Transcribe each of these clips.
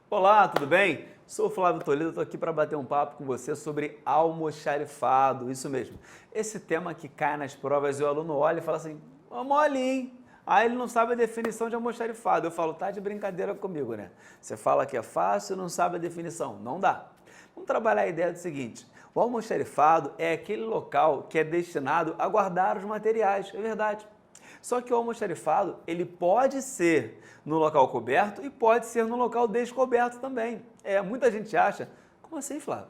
Olá, tudo bem? Sou o Flávio Toledo, estou aqui para bater um papo com você sobre almoxarifado, isso mesmo. Esse tema que cai nas provas e o aluno olha e fala assim, ô mole, hein? Aí ele não sabe a definição de almoxarifado. Eu falo, tá de brincadeira comigo, né? Você fala que é fácil e não sabe a definição. Não dá. Vamos trabalhar a ideia do seguinte, o almoxarifado é aquele local que é destinado a guardar os materiais, é verdade. Só que o almoxarifado, ele pode ser no local coberto e pode ser no local descoberto também. Muita gente acha, como assim, Flávio?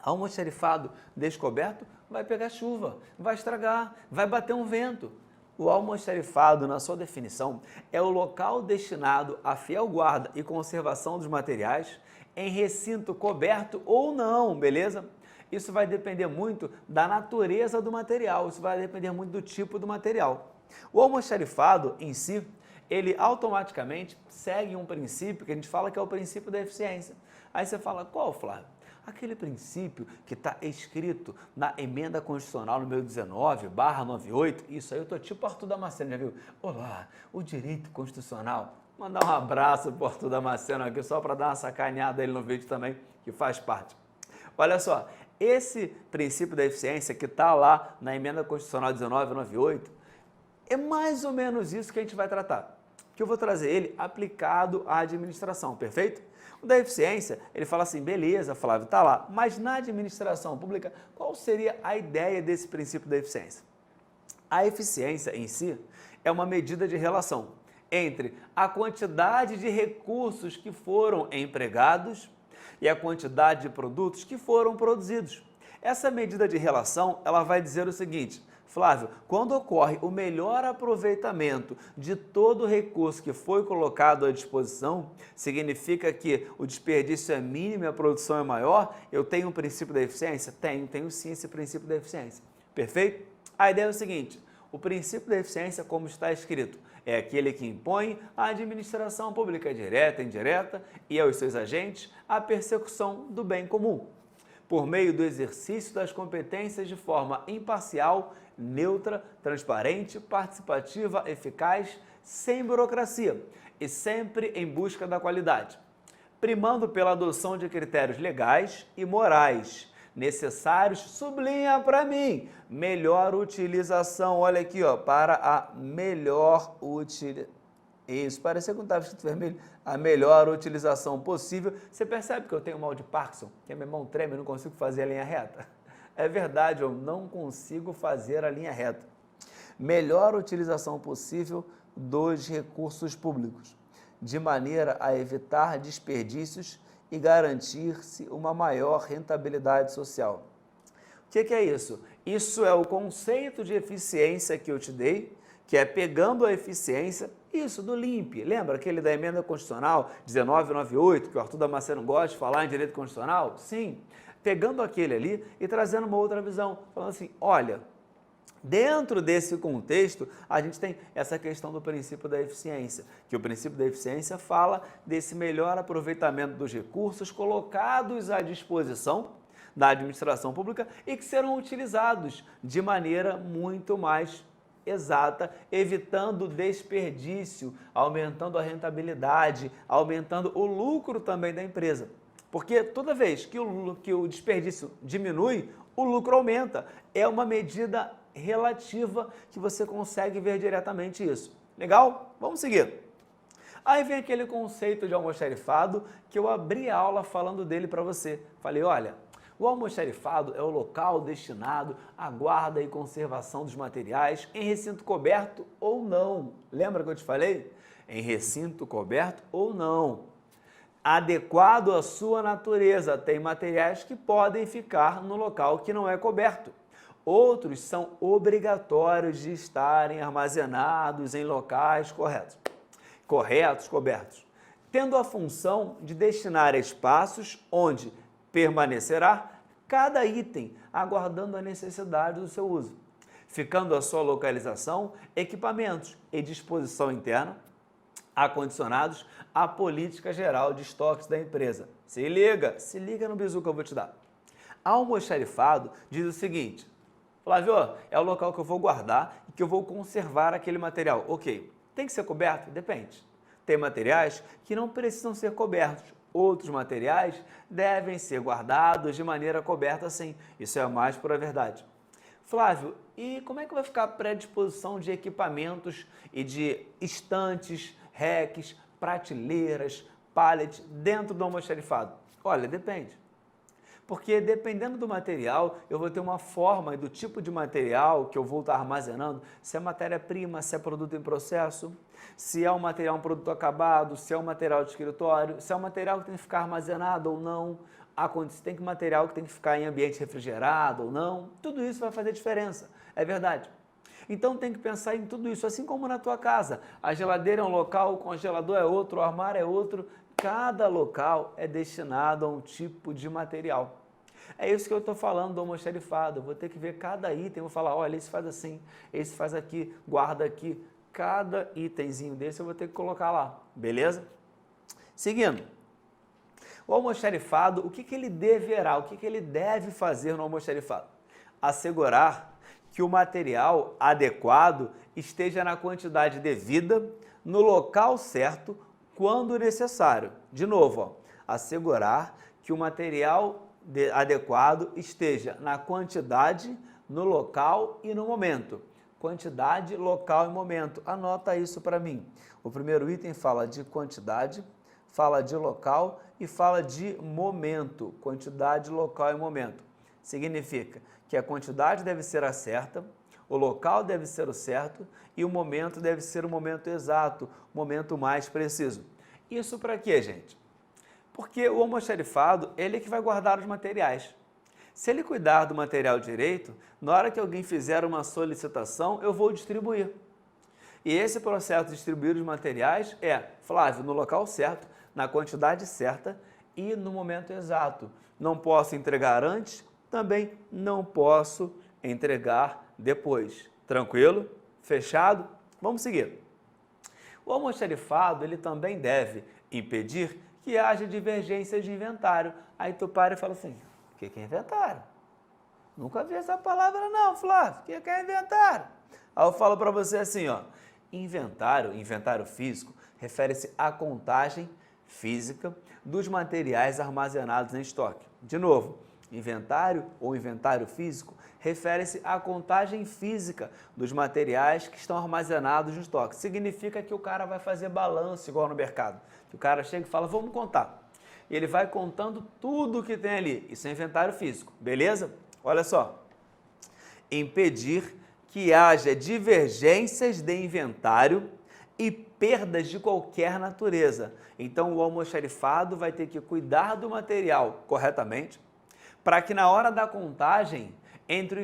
Almoxarifado descoberto vai pegar chuva, vai estragar, vai bater um vento. O almoxarifado, na sua definição, é o local destinado à fiel guarda e conservação dos materiais em recinto coberto ou não, beleza? Isso vai depender muito da natureza do material, isso vai depender muito do tipo do material. O almoxarifado em si, ele automaticamente segue um princípio que a gente fala que é o princípio da eficiência. Aí você fala, qual, Flávio? Aquele princípio que está escrito na emenda constitucional número 19/98, isso aí eu tô tipo Arthur Damasceno, já viu? Olá, o direito constitucional. Mandar um abraço para o Arthur Damasceno aqui, só para dar uma sacaneada ele no vídeo também, que faz parte. Olha só, esse princípio da eficiência que está lá na emenda constitucional 19/98, é mais ou menos isso que a gente vai tratar, que eu vou trazer ele aplicado à administração, perfeito? O da eficiência, ele fala assim, beleza, Flávio, tá lá, mas na administração pública, qual seria a ideia desse princípio da eficiência? A eficiência em si é uma medida de relação entre a quantidade de recursos que foram empregados e a quantidade de produtos que foram produzidos. Essa medida de relação, ela vai dizer o seguinte, Flávio, quando ocorre o melhor aproveitamento de todo o recurso que foi colocado à disposição, significa que o desperdício é mínimo e a produção é maior? Eu tenho um princípio da eficiência? Tenho sim esse princípio da eficiência. Perfeito? A ideia é o seguinte, o princípio da eficiência, como está escrito, é aquele que impõe à administração pública direta e indireta e aos seus agentes a persecução do bem comum, por meio do exercício das competências de forma imparcial, neutra, transparente, participativa, eficaz, sem burocracia e sempre em busca da qualidade, primando pela adoção de critérios legais e morais necessários, sublinha para mim, melhor utilização, olha aqui, ó, para a melhor utilização. Isso, parecia que não estava escrito vermelho. A melhor utilização possível. Você percebe que eu tenho mal de Parkinson? Que minha mão treme, eu não consigo fazer a linha reta? É verdade, eu não consigo fazer a linha reta. Melhor utilização possível dos recursos públicos, de maneira a evitar desperdícios e garantir-se uma maior rentabilidade social. O que é isso? Isso é o conceito de eficiência que eu te dei, que é pegando a eficiência, isso, do LIMP. Lembra aquele da emenda constitucional 19/98, que o Arthur Damasceno gosta de falar em direito constitucional? Sim, pegando aquele ali e trazendo uma outra visão, falando assim, olha, dentro desse contexto, a gente tem essa questão do princípio da eficiência, que o princípio da eficiência fala desse melhor aproveitamento dos recursos colocados à disposição da administração pública e que serão utilizados de maneira muito mais exata, evitando desperdício, aumentando a rentabilidade, aumentando o lucro também da empresa. Porque toda vez que o desperdício diminui, o lucro aumenta. É uma medida relativa que você consegue ver diretamente isso. Legal? Vamos seguir. Aí vem aquele conceito de almoxarifado que eu abri a aula falando dele para você. Falei, olha, o almoxarifado é o local destinado à guarda e conservação dos materiais em recinto coberto ou não. Lembra que eu te falei? Em recinto coberto ou não. Adequado à sua natureza, tem materiais que podem ficar no local que não é coberto. Outros são obrigatórios de estarem armazenados em locais cobertos, tendo a função de destinar espaços onde permanecerá cada item, aguardando a necessidade do seu uso, ficando a sua localização, equipamentos e disposição interna, acondicionados à política geral de estoques da empresa. Se liga no bizu que eu vou te dar. Almoxarifado diz o seguinte, Flávio, é o local que eu vou guardar e que eu vou conservar aquele material. Ok, tem que ser coberto? Depende. Tem materiais que não precisam ser cobertos. Outros materiais devem ser guardados de maneira coberta sim. Isso é a mais pura verdade. Flávio, e como é que vai ficar a predisposição de equipamentos e de estantes, racks, prateleiras, pallets dentro do almoxarifado? Olha, depende. Porque dependendo do material, eu vou ter uma forma e do tipo de material que eu vou estar armazenando, se é matéria-prima, se é produto em processo, se é um material, um produto acabado, se é um material de escritório, se é um material que tem que ficar armazenado ou não, se tem material que tem que ficar em ambiente refrigerado ou não, tudo isso vai fazer diferença, é verdade. Então tem que pensar em tudo isso, assim como na tua casa. A geladeira é um local, o congelador é outro, o armário é outro. Cada local é destinado a um tipo de material. É isso que eu estou falando do almoxarifado. Eu vou ter que ver cada item, vou falar, olha, esse faz assim, esse faz aqui, guarda aqui. Cada itemzinho desse eu vou ter que colocar lá, beleza? Seguindo. O almoxarifado, o que ele deverá, o que ele deve fazer no almoxarifado? Assegurar que o material adequado esteja na quantidade devida, no local certo, quando necessário. De novo, ó, assegurar que o material adequado esteja na quantidade, no local e no momento. Quantidade, local e momento. Anota isso para mim. O primeiro item fala de quantidade, fala de local e fala de momento. Quantidade, local e momento. Significa que a quantidade deve ser a certa, o local deve ser o certo e o momento deve ser o momento exato, o momento mais preciso. Isso para quê, gente? Porque o almoxarifado, ele é que vai guardar os materiais. Se ele cuidar do material direito, na hora que alguém fizer uma solicitação, eu vou distribuir. E esse processo de distribuir os materiais é, Flávio, no local certo, na quantidade certa e no momento exato. Não posso entregar antes, também não posso entregar depois. Tranquilo? Fechado? Vamos seguir. O almoxarifado, ele também deve impedir que haja divergência de inventário. Aí tu para e fala assim, o que é inventário? Nunca vi essa palavra não, Flávio. O que é inventário? Aí eu falo para você assim, ó, inventário físico, refere-se à contagem física dos materiais armazenados em estoque. De novo, inventário ou inventário físico refere-se à contagem física dos materiais que estão armazenados no estoque. Significa que o cara vai fazer balanço igual no mercado. Que o cara chega e fala, vamos contar. E ele vai contando tudo que tem ali. Isso é inventário físico, beleza? Olha só. Impedir que haja divergências de inventário e perdas de qualquer natureza. Então o almoxarifado vai ter que cuidar do material corretamente, para que na hora da contagem, entre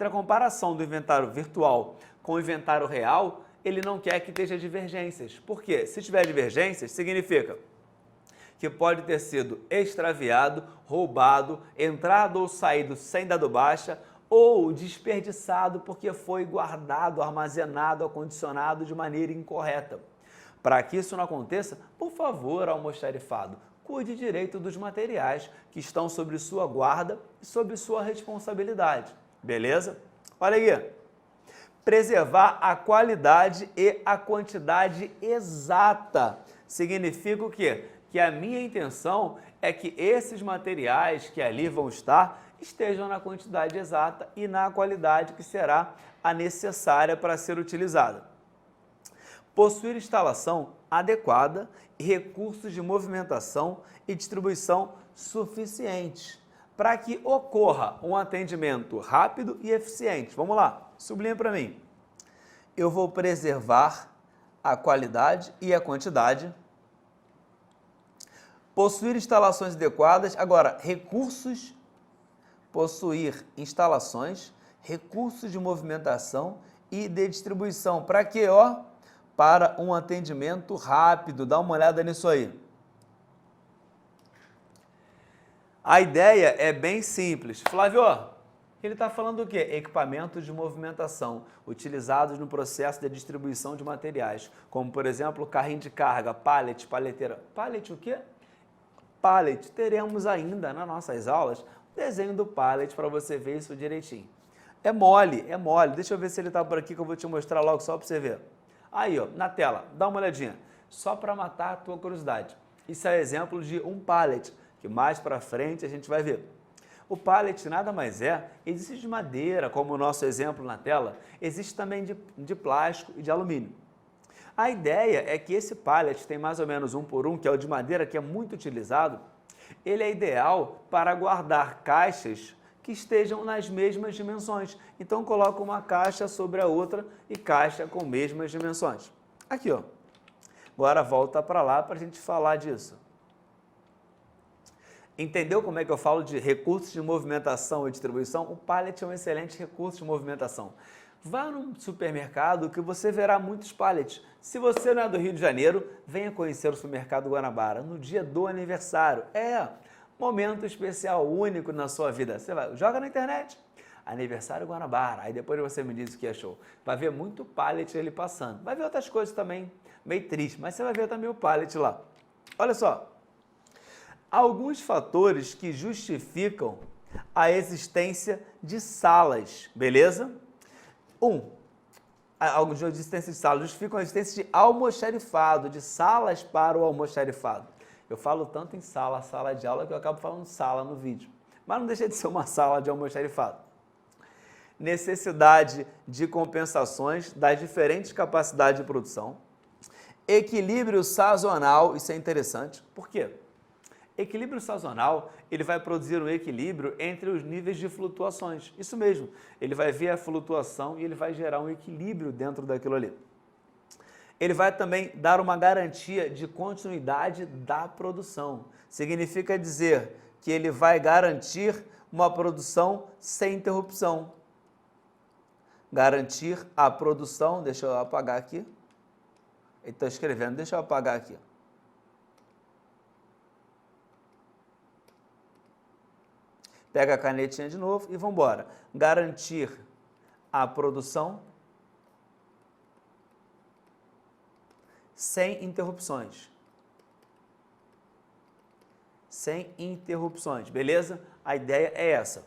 a comparação do inventário virtual com o inventário real, ele não quer que esteja divergências. Por quê? Se tiver divergências, significa que pode ter sido extraviado, roubado, entrado ou saído sem dado baixa, ou desperdiçado porque foi guardado, armazenado, acondicionado de maneira incorreta. Para que isso não aconteça, por favor, almoxarifado, cuide direito dos materiais que estão sob sua guarda e sob sua responsabilidade. Beleza? Olha aqui. Preservar a qualidade e a quantidade exata. Significa o quê? Que a minha intenção é que esses materiais que ali vão estar estejam na quantidade exata e na qualidade que será a necessária para ser utilizada. Possuir instalação adequada e recursos de movimentação e distribuição suficientes para que ocorra um atendimento rápido e eficiente. Vamos lá, sublinha para mim. Eu vou preservar a qualidade e a quantidade. Possuir instalações adequadas. Agora, possuir instalações, recursos de movimentação e de distribuição. Para quê? Para um atendimento rápido. Dá uma olhada nisso aí. A ideia é bem simples. Flávio, ele está falando do quê? Equipamentos de movimentação utilizados no processo de distribuição de materiais, como, por exemplo, carrinho de carga, pallet, paleteira. Pallet o quê? Pallet. Teremos ainda nas nossas aulas desenho do pallet para você ver isso direitinho. É mole, é mole. Deixa eu ver se ele está por aqui que eu vou te mostrar logo só para você ver. Aí, na tela, dá uma olhadinha. só para matar a tua curiosidade. Isso é exemplo de um pallet, que mais para frente a gente vai ver. O pallet nada mais é, existe de madeira, como o nosso exemplo na tela, existe também de plástico e de alumínio. A ideia é que esse pallet tem mais ou menos 1 por 1, que é o de madeira, que é muito utilizado. Ele é ideal para guardar caixas que estejam nas mesmas dimensões. Então, coloca uma caixa sobre a outra e caixa com mesmas dimensões. Aqui, ó. Agora volta para lá para a gente falar disso. Entendeu como é que eu falo de recursos de movimentação e distribuição? O pallet é um excelente recurso de movimentação. Vá no supermercado que você verá muitos pallets. Se você não é do Rio de Janeiro, venha conhecer o supermercado Guanabara no dia do aniversário. É momento especial, único na sua vida. Você vai, joga na internet, aniversário Guanabara, aí depois você me diz o que achou. Vai ver muito pallet ele passando. Vai ver outras coisas também, meio triste, mas você vai ver também o pallet lá. Olha só, alguns fatores que justificam a existência de salas, beleza? Alguns existência de salas justificam a existência de almoxarifado, de salas para o almoxarifado. Eu falo tanto em sala de aula, que eu acabo falando sala no vídeo. Mas não deixa de ser uma sala de almoxarifado. Necessidade de compensações das diferentes capacidades de produção. Equilíbrio sazonal, isso é interessante. Por quê? Equilíbrio sazonal, ele vai produzir um equilíbrio entre os níveis de flutuações. Isso mesmo, ele vai ver a flutuação e ele vai gerar um equilíbrio dentro daquilo ali. Ele vai também dar uma garantia de continuidade da produção. Significa dizer que ele vai garantir uma produção sem interrupção. Garantir a produção, deixa eu apagar aqui. Ele está escrevendo, deixa eu apagar aqui. Pega a canetinha de novo e vamos embora. Garantir a produção sem interrupções. Sem interrupções, beleza? A ideia é essa.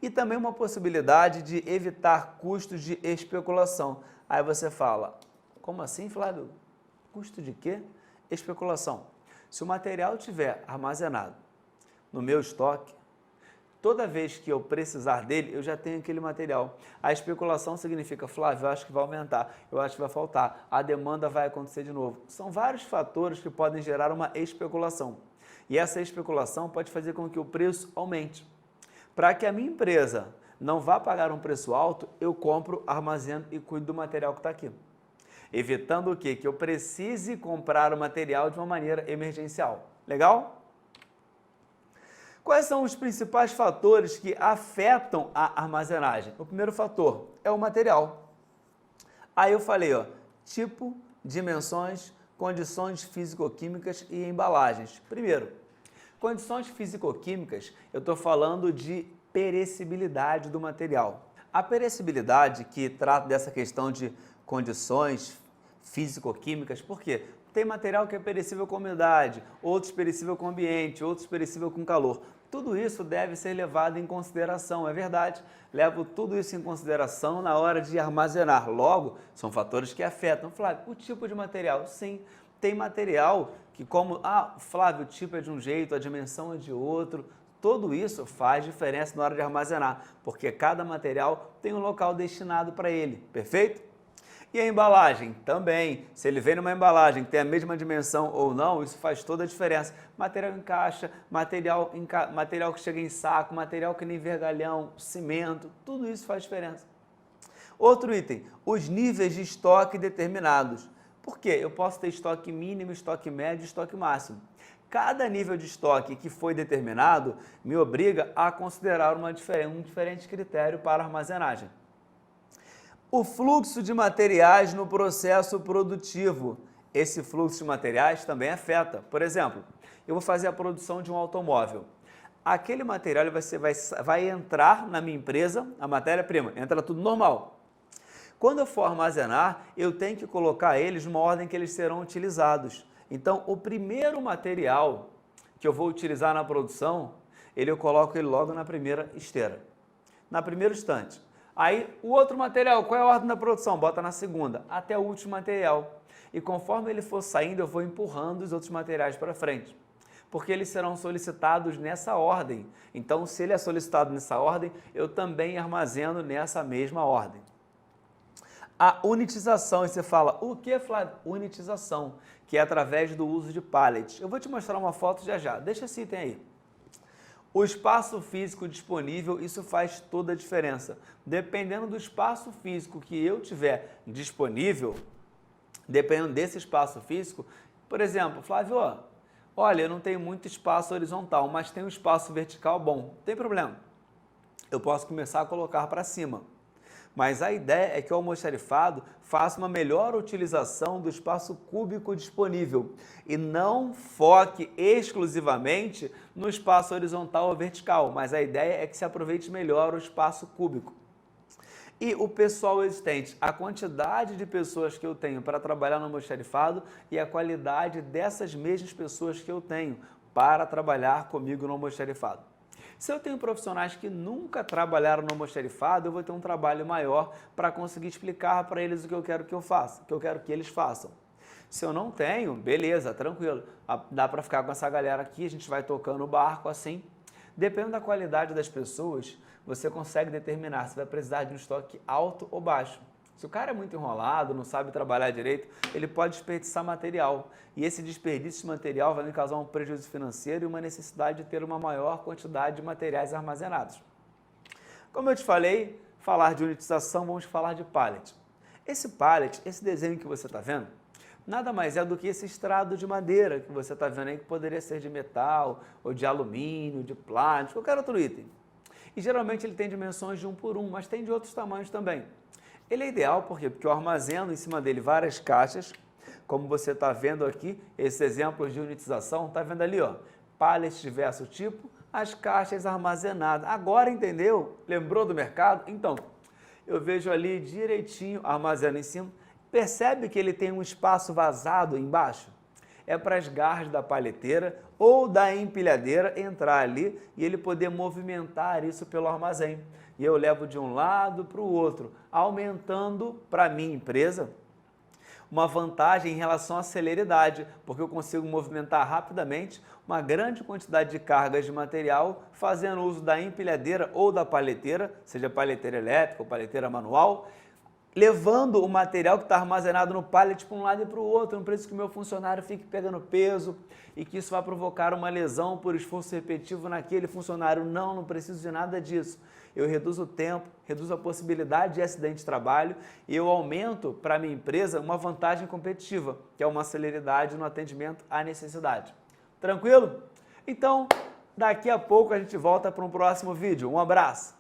E também uma possibilidade de evitar custos de especulação. Aí você fala, como assim, Flávio? Custo de quê? Especulação. Se o material estiver armazenado no meu estoque, toda vez que eu precisar dele, eu já tenho aquele material. A especulação significa, Flávio, eu acho que vai aumentar, eu acho que vai faltar, a demanda vai acontecer de novo. São vários fatores que podem gerar uma especulação. E essa especulação pode fazer com que o preço aumente. Para que a minha empresa não vá pagar um preço alto, eu compro, armazeno e cuido do material que está aqui. Evitando o quê? Que eu precise comprar o material de uma maneira emergencial. Legal? Quais são os principais fatores que afetam a armazenagem? O primeiro fator é o material. Aí eu falei, ó, tipo, dimensões, condições físico-químicas e embalagens. Primeiro, condições físico-químicas, eu estou falando de perecibilidade do material. A perecibilidade, que trata dessa questão de condições físico-químicas, por quê? Tem material que é perecível com umidade, outros perecível com ambiente, outros perecível com calor. Tudo isso deve ser levado em consideração, é verdade. Levo tudo isso em consideração na hora de armazenar. Logo, são fatores que afetam. Flávio, o tipo de material? Sim, tem material que como, Flávio, o tipo é de um jeito, a dimensão é de outro. Tudo isso faz diferença na hora de armazenar, porque cada material tem um local destinado para ele, perfeito? E a embalagem? Também. Se ele vem numa embalagem que tem a mesma dimensão ou não, isso faz toda a diferença. Material em caixa, material que chega em saco, material que nem vergalhão, cimento, tudo isso faz diferença. Outro item, os níveis de estoque determinados. Por quê? Eu posso ter estoque mínimo, estoque médio e estoque máximo. Cada nível de estoque que foi determinado me obriga a considerar um diferente critério para armazenagem. O fluxo de materiais no processo produtivo. Esse fluxo de materiais também afeta. Por exemplo, eu vou fazer a produção de um automóvel. Aquele material vai entrar na minha empresa, a matéria-prima, entra tudo normal. Quando eu for armazenar, eu tenho que colocar eles numa ordem que eles serão utilizados. Então, o primeiro material que eu vou utilizar na produção, eu coloco ele logo na primeira esteira, na primeira estante. Aí o outro material, qual é a ordem da produção? Bota na segunda, até o último material. E conforme ele for saindo, eu vou empurrando os outros materiais para frente, porque eles serão solicitados nessa ordem. Então, se ele é solicitado nessa ordem, eu também armazeno nessa mesma ordem. A unitização, e você fala, o que, Flávio? Unitização, que é através do uso de pallets. Eu vou te mostrar uma foto já. Deixa esse item aí. O espaço físico disponível, isso faz toda a diferença. Dependendo do espaço físico que eu tiver disponível, dependendo desse espaço físico, por exemplo, Flávio, olha, eu não tenho muito espaço horizontal, mas tem um espaço vertical bom, não tem problema. Eu posso começar a colocar para cima. Mas a ideia é que o almoxarifado faça uma melhor utilização do espaço cúbico disponível e não foque exclusivamente no espaço horizontal ou vertical, mas a ideia é que se aproveite melhor o espaço cúbico. E o pessoal existente, a quantidade de pessoas que eu tenho para trabalhar no almoxarifado e a qualidade dessas mesmas pessoas que eu tenho para trabalhar comigo no almoxarifado. Se eu tenho profissionais que nunca trabalharam no almoxarifado, eu vou ter um trabalho maior para conseguir explicar para eles o que eu quero que eu faça, o que eu quero que eles façam. Se eu não tenho, beleza, tranquilo, dá para ficar com essa galera aqui, a gente vai tocando o barco assim. Dependendo da qualidade das pessoas, você consegue determinar se vai precisar de um estoque alto ou baixo. Se o cara é muito enrolado, não sabe trabalhar direito, ele pode desperdiçar material. E esse desperdício de material vai me causar um prejuízo financeiro e uma necessidade de ter uma maior quantidade de materiais armazenados. Como eu te falei, falar de unitização, vamos falar de pallet. Esse pallet, esse desenho que você está vendo, nada mais é do que esse estrado de madeira que você está vendo aí, que poderia ser de metal, ou de alumínio, de plástico, qualquer outro item. E geralmente ele tem dimensões de 1 por 1, mas tem de outros tamanhos também. Ele é ideal por quê? Porque eu armazeno em cima dele várias caixas, como você está vendo aqui, esses exemplos de unitização, está vendo ali, pallets de diversos tipos, as caixas armazenadas. Agora entendeu? Lembrou do mercado? Então, eu vejo ali direitinho, armazeno em cima, percebe que ele tem um espaço vazado embaixo? É para as garras da palheteira ou da empilhadeira entrar ali e ele poder movimentar isso pelo armazém. E eu levo de um lado para o outro, aumentando para a minha empresa uma vantagem em relação à celeridade, porque eu consigo movimentar rapidamente uma grande quantidade de cargas de material fazendo uso da empilhadeira ou da palheteira, seja palheteira elétrica ou palheteira manual, levando o material que está armazenado no pallet para um lado e para o outro, não precisa que o meu funcionário fique pegando peso e que isso vai provocar uma lesão por esforço repetitivo naquele funcionário. Não preciso de nada disso. Eu reduzo o tempo, reduzo a possibilidade de acidente de trabalho e eu aumento para a minha empresa uma vantagem competitiva, que é uma celeridade no atendimento à necessidade. Tranquilo? Então, daqui a pouco a gente volta para um próximo vídeo. Um abraço!